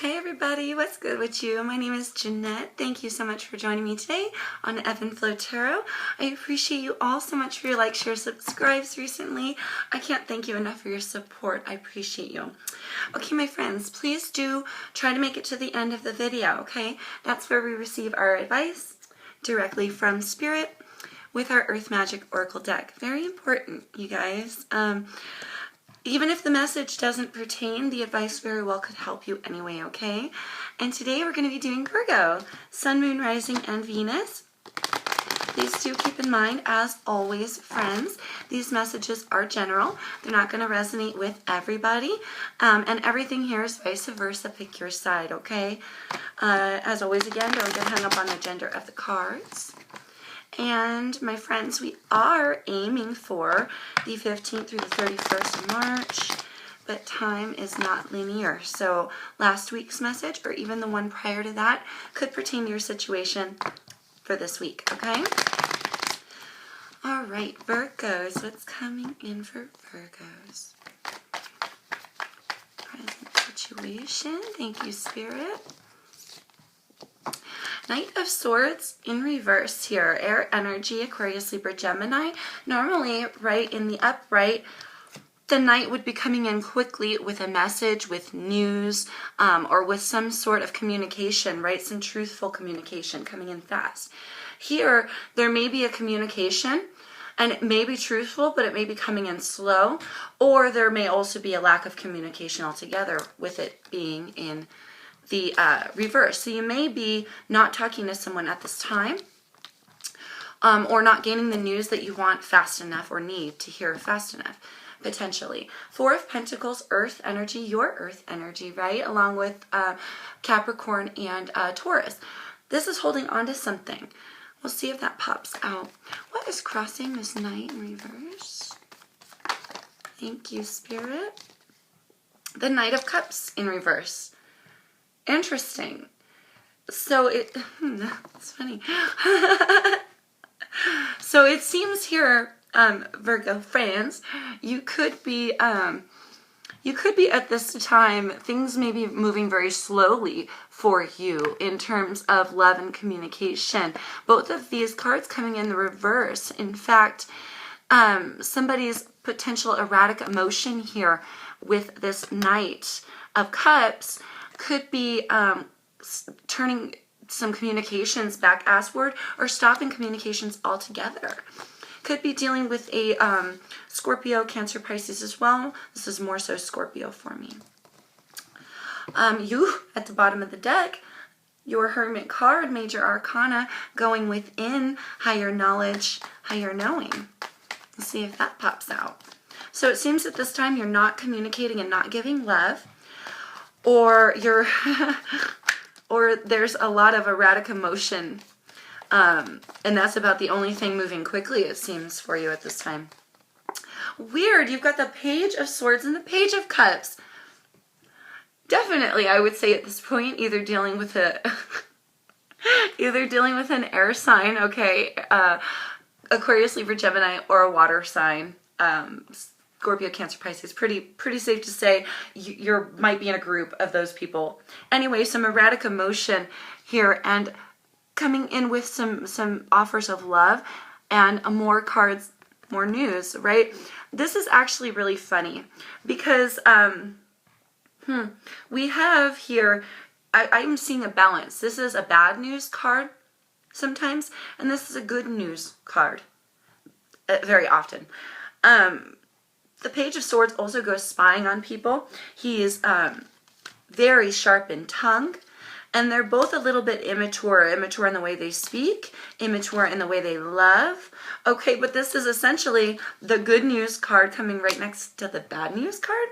Hey everybody, what's good with you? My name is Jeanette. Thank you so much for joining me today on Ebb and Flow Tarot. I appreciate you all so much for your likes, shares, subscribes recently. I can't thank you enough for your support. I appreciate you. Okay, my friends, please do try to make it to the end of the video, okay? That's where we receive our advice directly from Spirit with our Earth Magic Oracle deck. Very important, you guys. Even if the message doesn't pertain, the advice very well could help you anyway, okay? And today we're going to be doing Virgo, Sun, Moon, Rising, and Venus. Please do keep in mind, as always, friends, these messages are general. They're not going to resonate with everybody. And everything here is vice versa. Pick your side, okay? As always, again, don't get hung up on the gender of the cards. And my friends, we are aiming for the 15th through the 31st of March, but time is not linear. So last week's message, or even the one prior to that, could pertain to your situation for this week, okay? All right, Virgos, what's coming in for Virgos? Present situation, thank you, Spirit. Knight of Swords in reverse here. Air energy, Aquarius, Libra, Gemini. Normally, right in the upright, the Knight would be coming in quickly with a message, with news, or with some sort of communication, right? Some truthful communication coming in fast. Here, there may be a communication, and it may be truthful, but it may be coming in slow, or there may also be a lack of communication altogether with it being in the reverse. So you may be not talking to someone at this time, or not gaining the news that you want fast enough or need to hear fast enough, potentially. Four of Pentacles, Earth energy, your Earth energy, right? Along with Capricorn and Taurus. This is holding on to something. We'll see if that pops out. What is crossing this Knight in reverse? Thank you, Spirit. The Knight of Cups in reverse. Interesting. So it's funny. So it seems here, Virgo fans, you could be at this time, things may be moving very slowly for you in terms of love and communication. Both of these cards coming in the reverse. In fact, somebody's potential erratic emotion here with this Knight of Cups could be turning some communications back assward or stopping communications altogether. Could be dealing with a Scorpio, Cancer, Pisces as well. This is more so Scorpio for me. You, at the bottom of the deck, your Hermit card, Major Arcana, going within higher knowledge, higher knowing. Let's see if that pops out. So it seems at this time you're not communicating and not giving love. Or you're, or there's a lot of erratic emotion, and that's about the only thing moving quickly, it seems, for you at this time. Weird, you've got the Page of Swords and the Page of Cups. Definitely, I would say at this point, either dealing with an air sign, okay, Aquarius, Libra, Gemini, or a water sign. Scorpio, Cancer, Pisces. Pretty safe to say you might be in a group of those people. Anyway, some erratic emotion here, and coming in with some offers of love and more cards, more news, right? This is actually really funny because we have here, I'm seeing a balance. This is a bad news card sometimes, and this is a good news card very often. The Page of Swords also goes spying on people. He is very sharp in tongue, and they're both a little bit immature in the way they speak, immature in the way they love. Okay, but this is essentially the good news card coming right next to the bad news card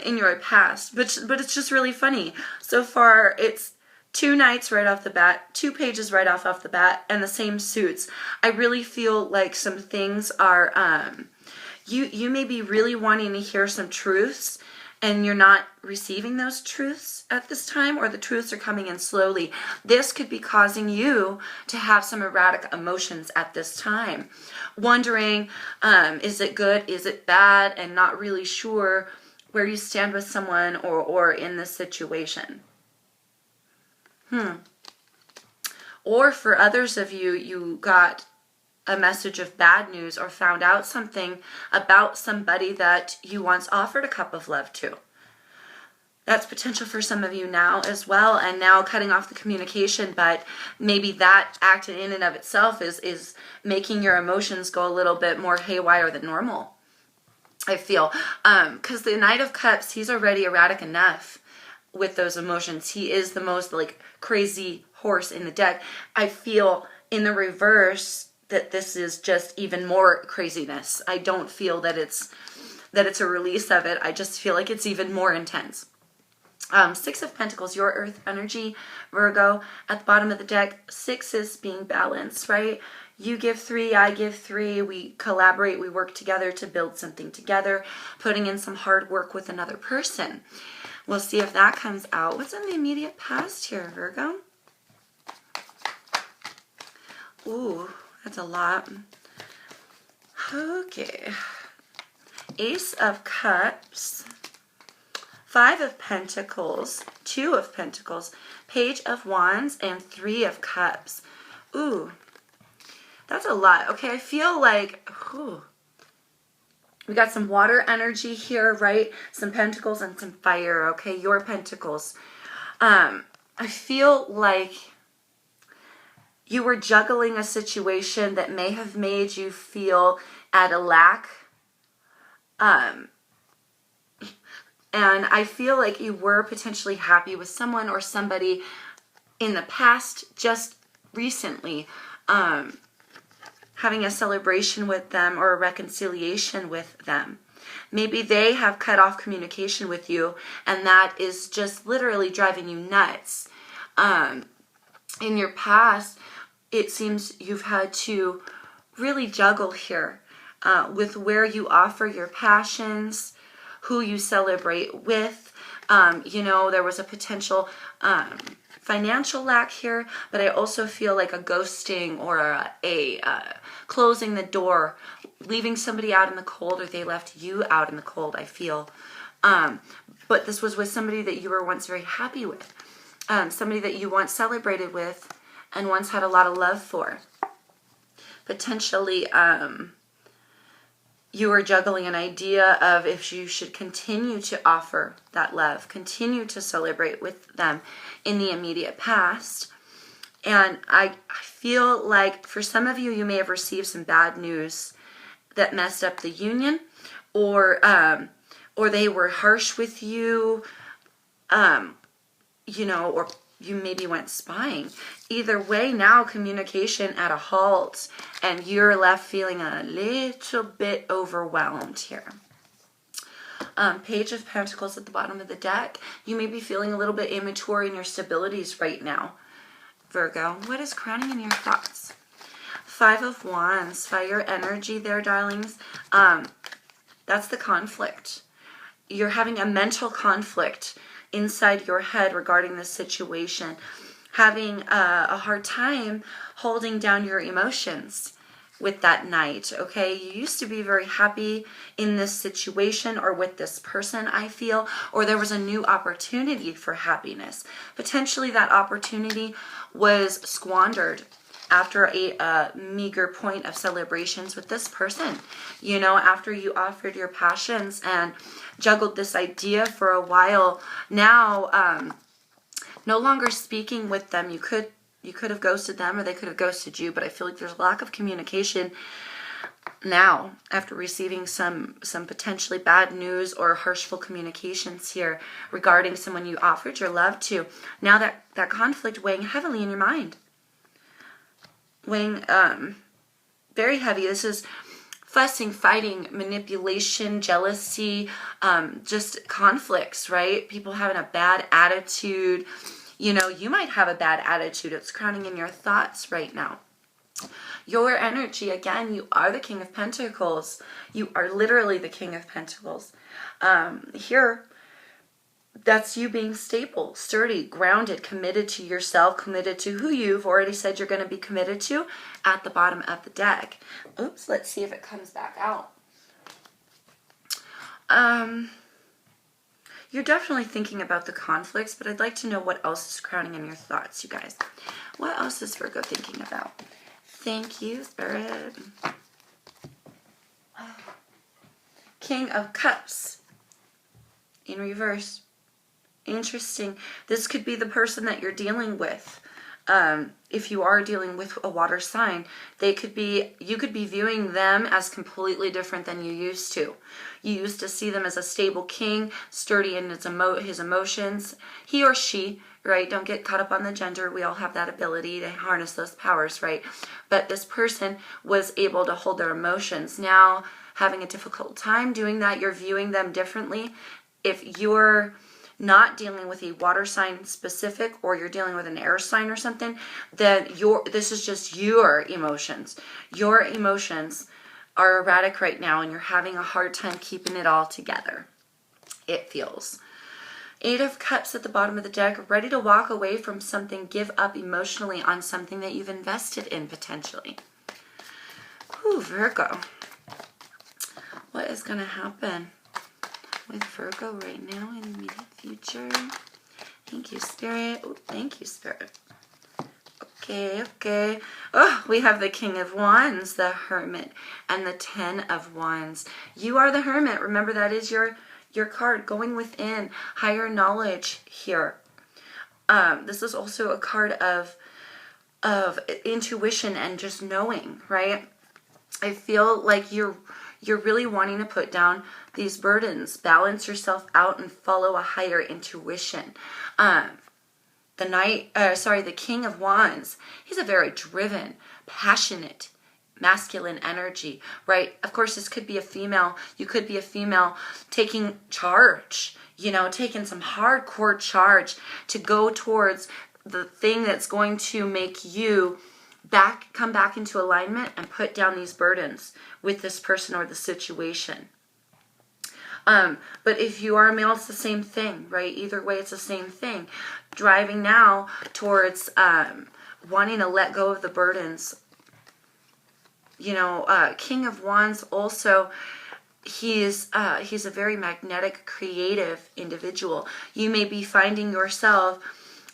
in your past. But it's just really funny. So far, it's two Knights right off the bat, two Pages right off the bat, and the same suits. I really feel like some things are... You may be really wanting to hear some truths, and you're not receiving those truths at this time, or the truths are coming in slowly. This could be causing you to have some erratic emotions at this time. Wondering, is it good, is it bad, and not really sure where you stand with someone or in this situation. Or for others of you, you got a message of bad news or found out something about somebody that you once offered a cup of love to. That's potential for some of you now as well, and now cutting off the communication, but maybe that act in and of itself is making your emotions go a little bit more haywire than normal, I feel. Because the Knight of Cups, he's already erratic enough with those emotions. He is the most like crazy horse in the deck. I feel in the reverse that this is just even more craziness. I don't feel that it's a release of it. I just feel like it's even more intense. Six of Pentacles, your earth energy, Virgo, at the bottom of the deck. Six is being balanced, right? You give three, I give three. We collaborate, we work together to build something together, putting in some hard work with another person. We'll see if that comes out. What's in the immediate past here, Virgo? Ooh, that's a lot. Okay. Ace of Cups. Five of Pentacles, Two of Pentacles, Page of Wands, and Three of Cups. Ooh, that's a lot. Okay, I feel like, we got some water energy here, right? Some pentacles and some fire, okay? Your pentacles. I feel like you were juggling a situation that may have made you feel at a lack. And I feel like you were potentially happy with someone or somebody in the past, just recently, having a celebration with them or a reconciliation with them. Maybe they have cut off communication with you, and that is just literally driving you nuts. In your past, it seems you've had to really juggle here with where you offer your passions, who you celebrate with. There was a potential financial lack here, but I also feel like a ghosting or a closing the door, leaving somebody out in the cold, or they left you out in the cold, I feel. But this was with somebody that you were once very happy with, somebody that you once celebrated with and once had a lot of love for. Potentially, you are juggling an idea of if you should continue to offer that love, continue to celebrate with them in the immediate past. And I feel like for some of you, you may have received some bad news that messed up the union, or they were harsh with you, or you maybe went spying. Either way, now communication at a halt, and you're left feeling a little bit overwhelmed here. Page of Pentacles at the bottom of the deck. You may be feeling a little bit immature in your stabilities right now, Virgo. What is crowning in your thoughts? Five of Wands, fire energy there, darlings. That's the conflict. You're having a mental conflict inside your head regarding this situation, having a hard time holding down your emotions with that Knight, okay? You used to be very happy in this situation or with this person, I feel, or there was a new opportunity for happiness. Potentially that opportunity was squandered after a meager point of celebrations with this person. After you offered your passions and juggled this idea for a while, now no longer speaking with them. You could have ghosted them, or they could have ghosted you, but I feel like there's a lack of communication now after receiving some potentially bad news or harshful communications here regarding someone you offered your love to. Now that conflict weighing heavily in your mind. Weighing very heavy. This is fussing, fighting, manipulation, jealousy, just conflicts, right? People having a bad attitude. You might have a bad attitude. It's crowning in your thoughts right now. Your energy, again, you are the King of Pentacles. You are literally the King of Pentacles. Here, that's you being stable, sturdy, grounded, committed to yourself, committed to who you've already said you're going to be committed to at the bottom of the deck. Oops, let's see if it comes back out. You're definitely thinking about the conflicts, but I'd like to know what else is crowning in your thoughts, you guys. What else is Virgo thinking about? Thank you, Spirit. King of Cups in reverse. Interesting. This could be the person that you're dealing with. If you are dealing with a water sign, you could be viewing them as completely different than you used to. You used to see them as a stable king, sturdy in his emotions. He or she, right? Don't get caught up on the gender. We all have that ability to harness those powers, right? But this person was able to hold their emotions. Now, having a difficult time doing that, you're viewing them differently. If you're not dealing with a water sign specific, or you're dealing with an air sign or something, then this is just your emotions. Your emotions are erratic right now, and you're having a hard time keeping it all together. It feels. 8 of Cups at the bottom of the deck, ready to walk away from something, give up emotionally on something that you've invested in potentially. Ooh, Virgo. What is going to happen with Virgo right now in the immediate future? Thank you, Spirit. Oh, thank you, Spirit. Okay. Oh, we have the King of Wands, the Hermit, and the 10 of Wands. You are the Hermit. Remember, that is your card. Going within, higher knowledge here. This is also a card of intuition and just knowing, right? I feel like you're really wanting to put down these burdens, balance yourself out, and follow a higher intuition. The King of Wands, he's a very driven, passionate, masculine energy, right? Of course, this could be a female. You could be a female taking charge, taking some hardcore charge to go towards the thing that's going to make you come back into alignment and put down these burdens with this person or the situation. But if you are a male, it's the same thing, right? Either way, it's the same thing. Driving now towards wanting to let go of the burdens. King of Wands also, he's a very magnetic, creative individual. You may be finding yourself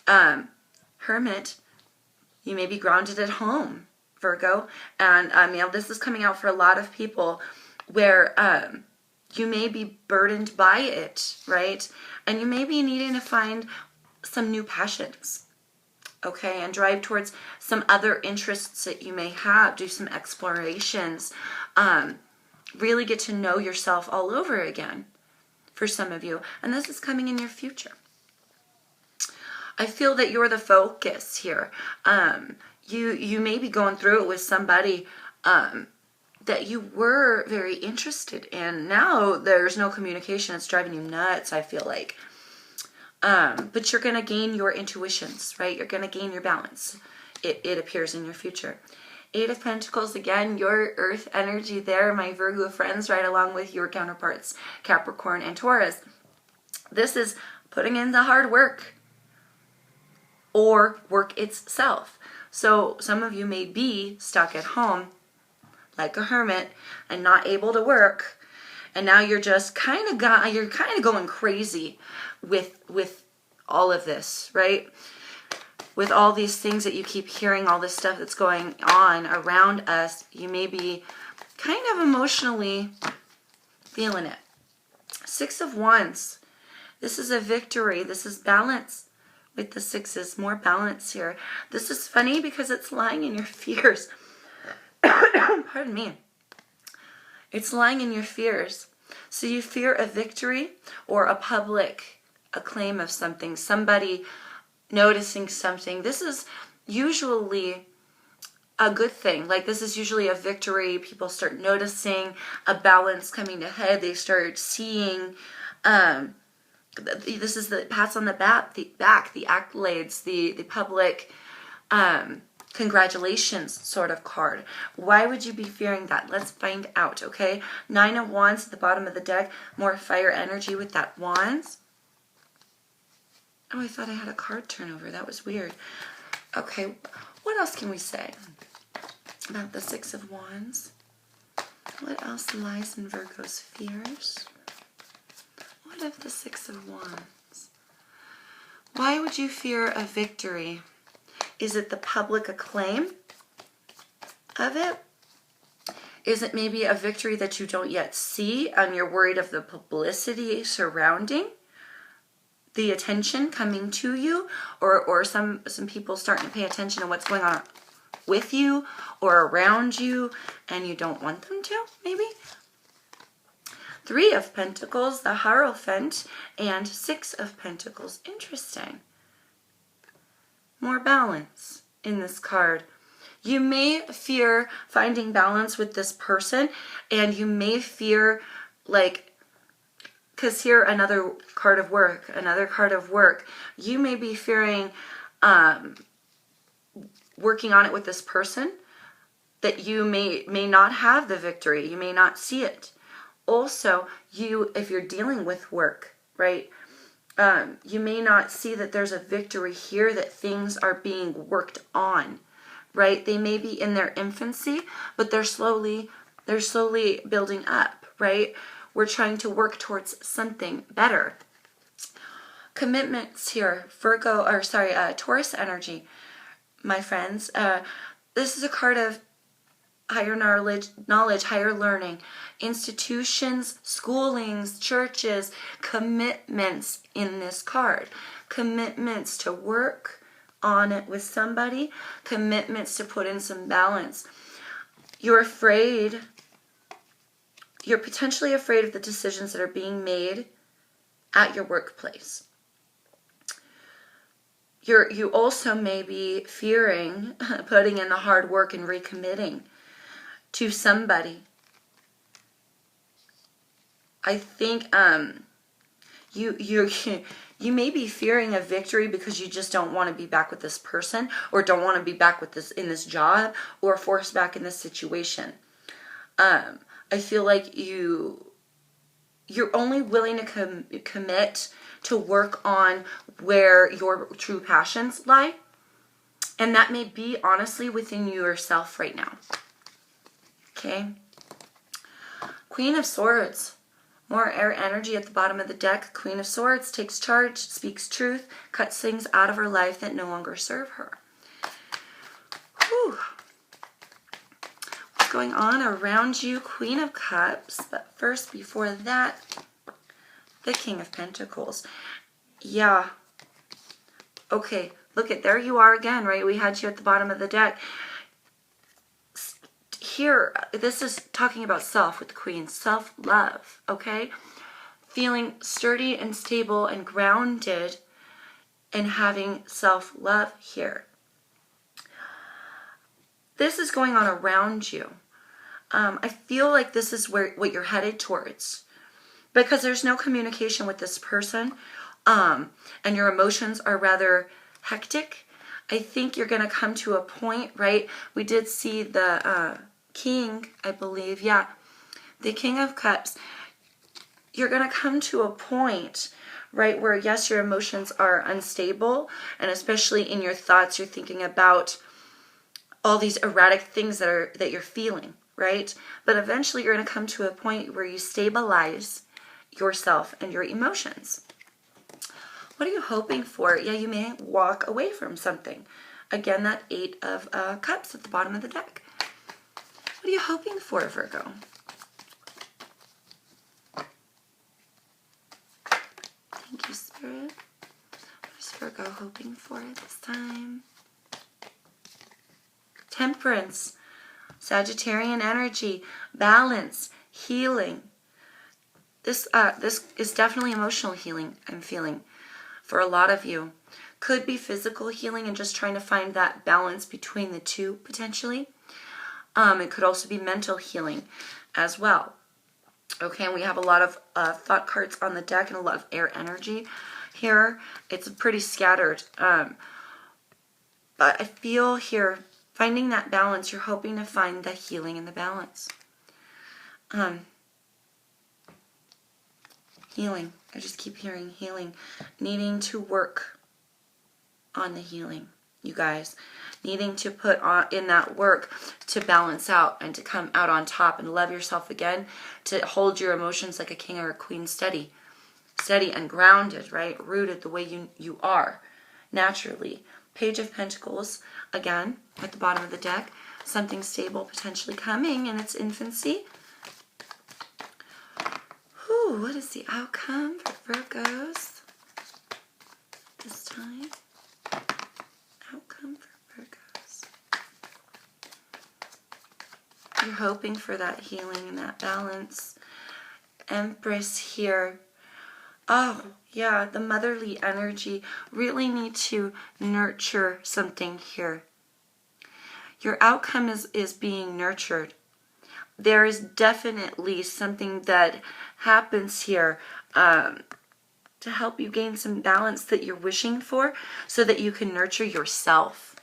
hermit. You may be grounded at home, Virgo. And this is coming out for a lot of people where you may be burdened by it, right? And you may be needing to find some new passions, okay? And drive towards some other interests that you may have. Do some explorations. Really get to know yourself all over again for some of you. And this is coming in your future. I feel that you're the focus here. You may be going through it with somebody that you were very interested in. Now there's no communication. It's driving you nuts, I feel like. But you're going to gain your intuitions, right? You're going to gain your balance. It appears in your future. 8 of Pentacles, again, your earth energy there, my Virgo friends, right along with your counterparts, Capricorn and Taurus. This is putting in the hard work, or work itself. So some of you may be stuck at home like a hermit and not able to work, and now you're just kind of going crazy with all of this, right? With all these things that you keep hearing, all this stuff that's going on around us, you may be kind of emotionally feeling it. 6 of Wands. This is a victory. This is balance. With the 6s, more balance here. This is funny because it's lying in your fears. Pardon me. It's lying in your fears. So you fear a victory or a public acclaim of something, somebody noticing something. This is usually a good thing. Like, this is usually a victory. People start noticing a balance coming to head. They start seeing this is the pats on the back, the accolades, the public congratulations sort of card. Why would you be fearing that? Let's find out, okay? 9 of Wands at the bottom of the deck. More fire energy with that Wands. Oh, I thought I had a card turnover. That was weird. Okay, what else can we say about the 6 of Wands? What else lies in Virgo's fears? What of the Six of Wands. Why would you fear a victory? Is it the public acclaim of it? Is it maybe a victory that you don't yet see and you're worried of the publicity surrounding the attention coming to you, or some people starting to pay attention to what's going on with you or around you and you don't want them to, maybe? Three of Pentacles, the Hierophant, and Six of Pentacles. Interesting. More balance in this card. You may fear finding balance with this person, and you may fear, like, because here another card of work, you may be fearing working on it with this person, that you may not have the victory, you may not see it. Also, if you're dealing with work, right, you may not see that there's a victory here, that things are being worked on, right? They may be in their infancy, but they're slowly building up, right? We're trying to work towards something better. Commitments here, Taurus energy, my friends. This is a card of higher knowledge, higher learning, institutions, schoolings, churches, commitments in this card. Commitments to work on it with somebody, commitments to put in some balance. You're potentially afraid of the decisions that are being made at your workplace. You also may be fearing putting in the hard work and recommitting to somebody. I think you may be fearing a victory because you just don't want to be back with this person, or don't want to be back with in this job, or forced back in this situation. I feel like you're only willing to commit to work on where your true passions lie, and that may be honestly within yourself right now. Okay. Queen of Swords. More air energy at the bottom of the deck. Queen of Swords takes charge, speaks truth, cuts things out of her life that no longer serve her. Whew. What's going on around you? Queen of Cups. But first, before that, the King of Pentacles. Yeah. Okay, look at, there you are again, right? We had you at the bottom of the deck. Here, this is talking about self with the Queen, self-love, okay? Feeling sturdy and stable and grounded and having self-love here. This is going on around you. I feel like this is what you're headed towards, because there's no communication with this person, and your emotions are rather hectic. I think you're going to come to a point, right? We did see the King, I believe, yeah, the King of Cups. You're going to come to a point, right, where yes, your emotions are unstable, and especially in your thoughts, you're thinking about all these erratic things that you're feeling, right? But eventually you're going to come to a point where you stabilize yourself and your emotions. What are you hoping for? Yeah, you may walk away from something. Again, that Eight of Cups at the bottom of the deck. What are you hoping for, Virgo? Thank you, Spirit. What is Virgo hoping for this time? Temperance, Sagittarian energy, balance, healing. This is definitely emotional healing, I'm feeling, for a lot of you. Could be physical healing and just trying to find that balance between the two, potentially. It could also be mental healing as well. Okay, and we have a lot of thought cards on the deck and a lot of air energy here. It's pretty scattered. But I feel here, finding that balance, you're hoping to find the healing in the balance. Healing. I just keep hearing healing. Needing to work on the healing, you guys. Needing to put in that work to balance out and to come out on top and love yourself again, to hold your emotions like a king or a queen steady. steady and grounded, right? Rooted the way you are naturally. Page of Pentacles, again, at the bottom of the deck. Something stable potentially coming in its infancy. Whew, what is the outcome for Virgos this time? Outcome for Virgos. You're hoping for that healing and that balance. Empress here. Oh, yeah, the motherly energy. Really need to nurture something here. Your outcome is being nurtured. There is definitely something that happens here to help you gain some balance that you're wishing for so that you can nurture yourself.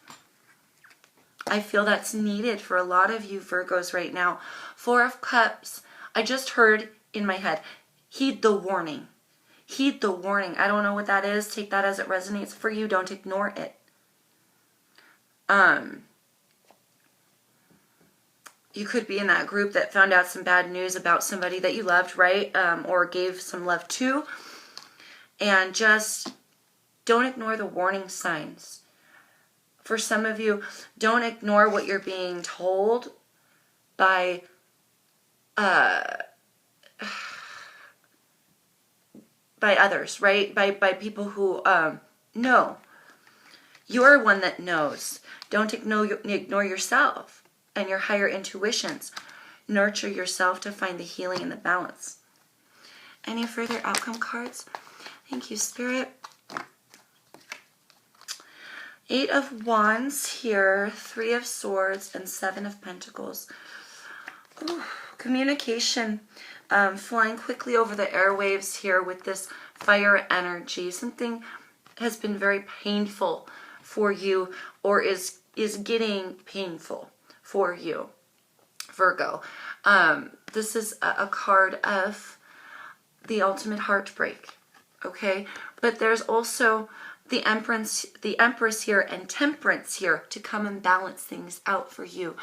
I feel that's needed for a lot of you Virgos right now. Four of Cups. I just heard in my head, heed the warning. Heed the warning. I don't know what that is. Take that as it resonates for you. Don't ignore it. You could be in that group that found out some bad news about somebody that you loved, right? Or gave some love to. And just don't ignore the warning signs. For some of you, don't ignore what you're being told by others, right? By people who know. You're one that knows. Don't ignore yourself and your higher intuitions. Nurture yourself to find the healing and the balance. Any further outcome cards? Thank you, Spirit. Eight of Wands here, Three of Swords, and Seven of Pentacles. Ooh, communication flying quickly over the airwaves here with this fire energy. Something has been very painful for you or is getting painful for you, Virgo. This is a card of the ultimate heartbreak, okay? But there's also the Empress here and Temperance here to come and balance things out for you.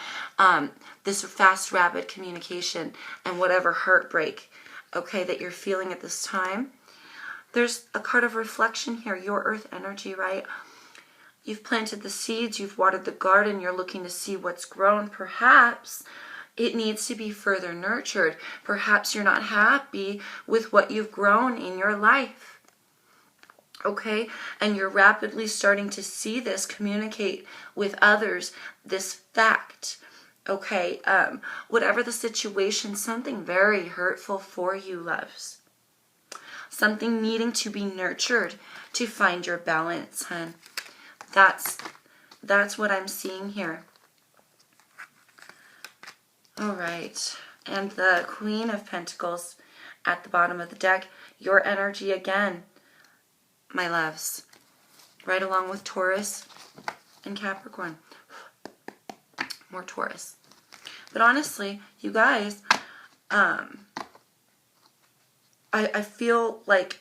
This fast, rapid communication and whatever heartbreak, okay, that you're feeling at this time. There's a card of reflection here, your earth energy, right? You've planted the seeds, you've watered the garden, you're looking to see what's grown. Perhaps it needs to be further nurtured. Perhaps you're not happy with what you've grown in your life. Okay? And you're rapidly starting to see this, communicate with others, this fact. Okay? Whatever the situation, something very hurtful for you, loves. Something needing to be nurtured to find your balance, hun. That's what I'm seeing here. All right. And the Queen of Pentacles at the bottom of the deck. Your energy again, my loves. Right along with Taurus and Capricorn. More Taurus. But honestly, you guys, I feel like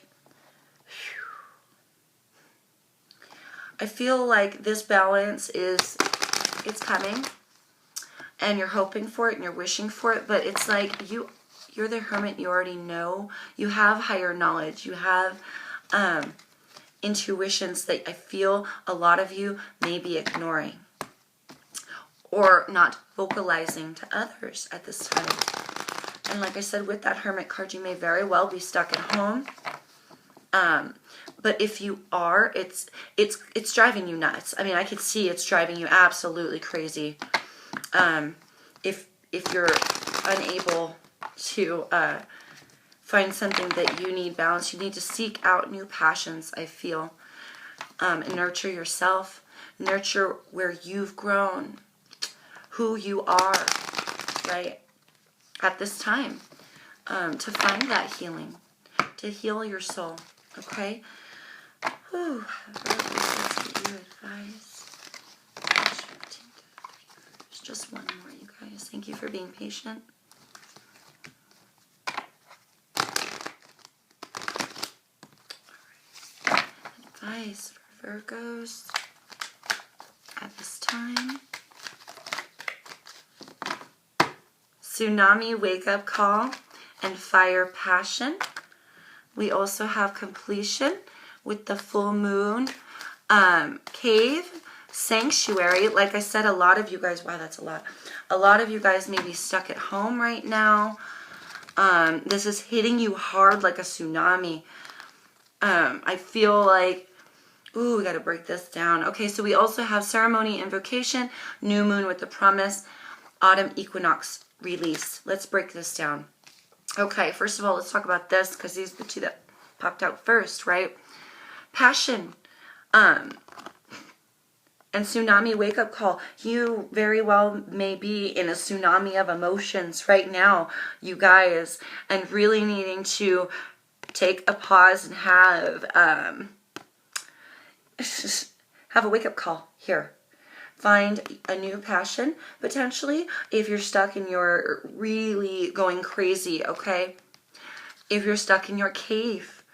this balance it's coming, and you're hoping for it and you're wishing for it, but it's like you're the hermit. You already know. You have higher knowledge. You have intuitions that I feel a lot of you may be ignoring or not vocalizing to others at this time. And like I said, with that Hermit card, you may very well be stuck at home. But if you are, it's driving you nuts. I mean, I could see it's driving you absolutely crazy. If you're unable to find something that you need balance, you need to seek out new passions, I feel. And nurture yourself. Nurture where you've grown, who you are, right? At this time, to find that healing, to heal your soul, okay? Whew. Let's give you advice. Just one more, you guys. Thank you for being patient. Right. Advice for Virgos at this time. Tsunami wake-up call and fire passion We also have completion with the full moon, cave, sanctuary. Like I said, a lot of you guys, wow, that's a lot. A lot of you guys may be stuck at home right now. This is hitting you hard like a tsunami. I feel like, ooh, we got to break this down. Okay, so we also have ceremony, invocation, new moon with the promise, autumn equinox, release. Let's break this down. Okay, first of all, let's talk about this because these are the two that popped out first, right? Passion, and tsunami wake-up call. You very well may be in a tsunami of emotions right now, you guys, and really needing to take a pause and have a wake-up call here. Find a new passion, potentially, if you're stuck and you're really going crazy, okay? If you're stuck in your cave,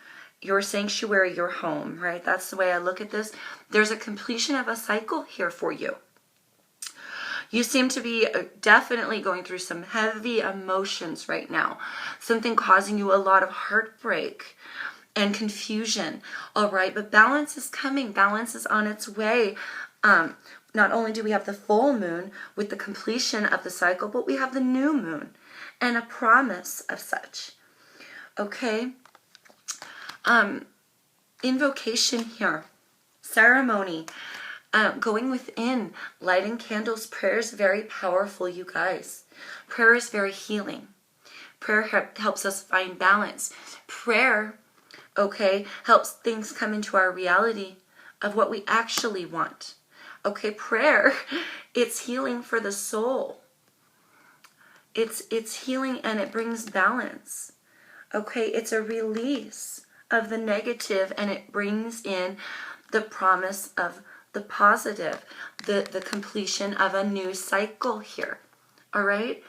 your sanctuary, your home, right? That's the way I look at this. There's a completion of a cycle here for you. You seem to be definitely going through some heavy emotions right now. Something causing you a lot of heartbreak and confusion, all right? But balance is coming. Balance is on its way. Not only do we have the full moon with the completion of the cycle, but we have the new moon and a promise of such. Okay? Invocation here. Ceremony. Going within. Lighting candles. Prayer is very powerful, you guys. Prayer is very healing. Prayer helps us find balance. Prayer, okay, helps things come into our reality of what we actually want. Okay, prayer, it's healing for the soul. It's healing and it brings balance. Okay, it's a release of the negative and it brings in the promise of the positive, the completion of a new cycle here. All right?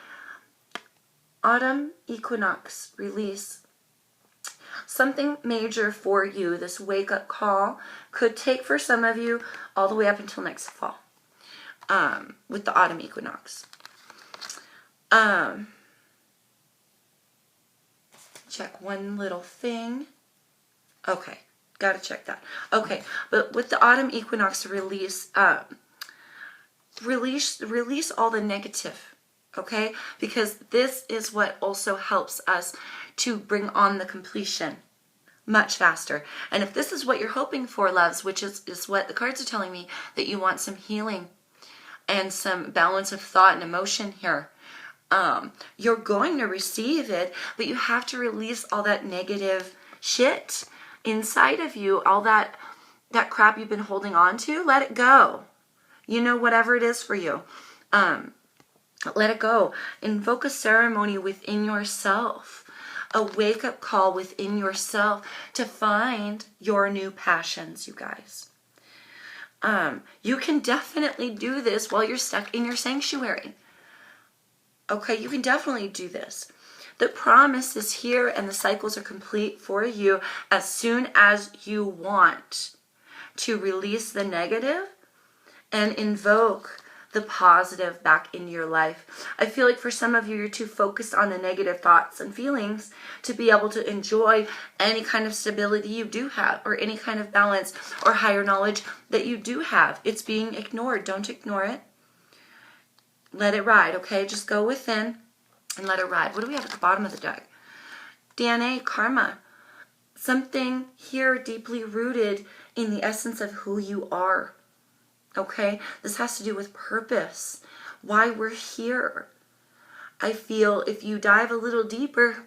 Autumn equinox, release. Something major for you, this wake-up call, could take for some of you all the way up until next fall with the autumn equinox. Check one little thing. Okay, got to check that. Okay, but with the autumn equinox release, release all the negative, okay? Because this is what also helps us to bring on the completion much faster. And if this is what you're hoping for, loves, which is what the cards are telling me, that you want some healing and some balance of thought and emotion here, you're going to receive it, but you have to release all that negative shit inside of you, all that crap you've been holding on to. Let it go. You know, whatever it is for you. Let it go. Invoke a ceremony within yourself. A wake-up call within yourself to find your new passions, you guys. You can definitely do this while you're stuck in your sanctuary. Okay, you can definitely do this. The promise is here and the cycles are complete for you as soon as you want to release the negative and invoke the positive back into your life. I feel like for some of you, you're too focused on the negative thoughts and feelings to be able to enjoy any kind of stability you do have or any kind of balance or higher knowledge that you do have. It's being ignored. Don't ignore it. Let it ride, okay? Just go within and let it ride. What do we have at the bottom of the deck? DNA, karma. Something here deeply rooted in the essence of who you are. Okay? This has to do with purpose. Why we're here. I feel if you dive a little deeper,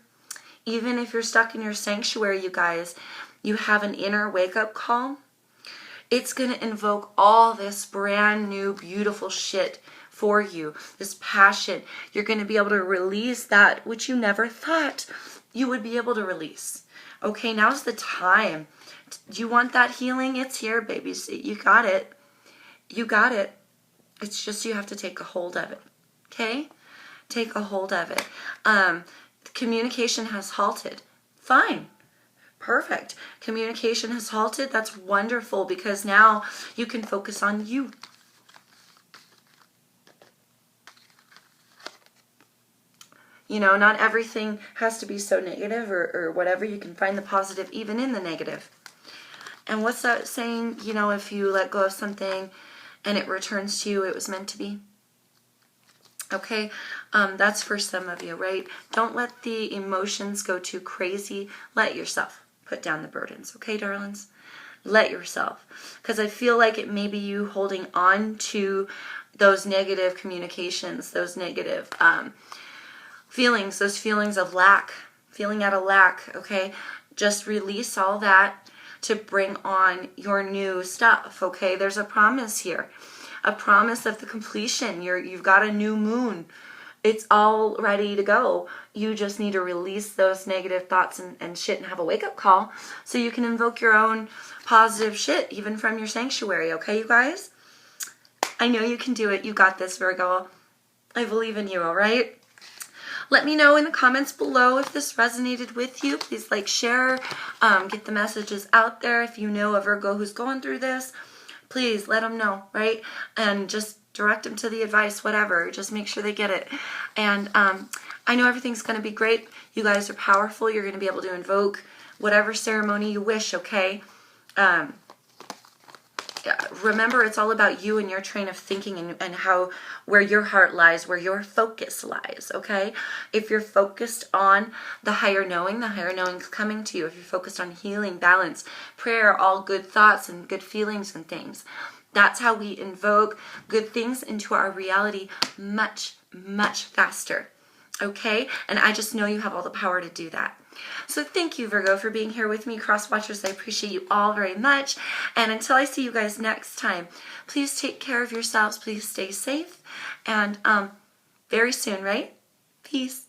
even if you're stuck in your sanctuary, you guys, you have an inner wake-up call. It's going to invoke all this brand new, beautiful shit for you. This passion. You're going to be able to release that which you never thought you would be able to release. Okay, now's the time. Do you want that healing? It's here, babies. You got it. You got it. It's just you have to take a hold of it. Okay? Take a hold of it. Communication has halted. Fine. Perfect. Communication has halted. That's wonderful because now you can focus on you. You know, not everything has to be so negative or whatever. You can find the positive even in the negative. And what's that saying? You know, if you let go of something and it returns to you, it was meant to be. Okay, that's for some of you, right? Don't let the emotions go too crazy. Let yourself put down the burdens, okay, darlings? Let yourself. Because I feel like it may be you holding on to those negative communications, those negative feelings, those feelings of lack, feeling out of lack, okay? Just release all that to bring on your new stuff, okay? There's a promise here. A promise of the completion. You've got a new moon. It's all ready to go. You just need to release those negative thoughts and shit and have a wake-up call so you can invoke your own positive shit even from your sanctuary, okay, you guys? I know you can do it. You got this, Virgo. I believe in you, all right? Let me know in the comments below if this resonated with you. Please like, share, get the messages out there. If you know a Virgo who's going through this, please let them know, right? And just direct them to the advice, whatever. Just make sure they get it. And I know everything's going to be great. You guys are powerful. You're going to be able to invoke whatever ceremony you wish, okay? Remember, it's all about you and your train of thinking and where your heart lies, where your focus lies, okay? If you're focused on the higher knowing's coming to you. If you're focused on healing, balance, prayer, all good thoughts and good feelings and things, that's how we invoke good things into our reality much, much faster, okay? And I just know you have all the power to do that. So thank you, Virgo, for being here with me. Cross watchers, I appreciate you all very much. And until I see you guys next time, please take care of yourselves. Please stay safe. And very soon, right? Peace.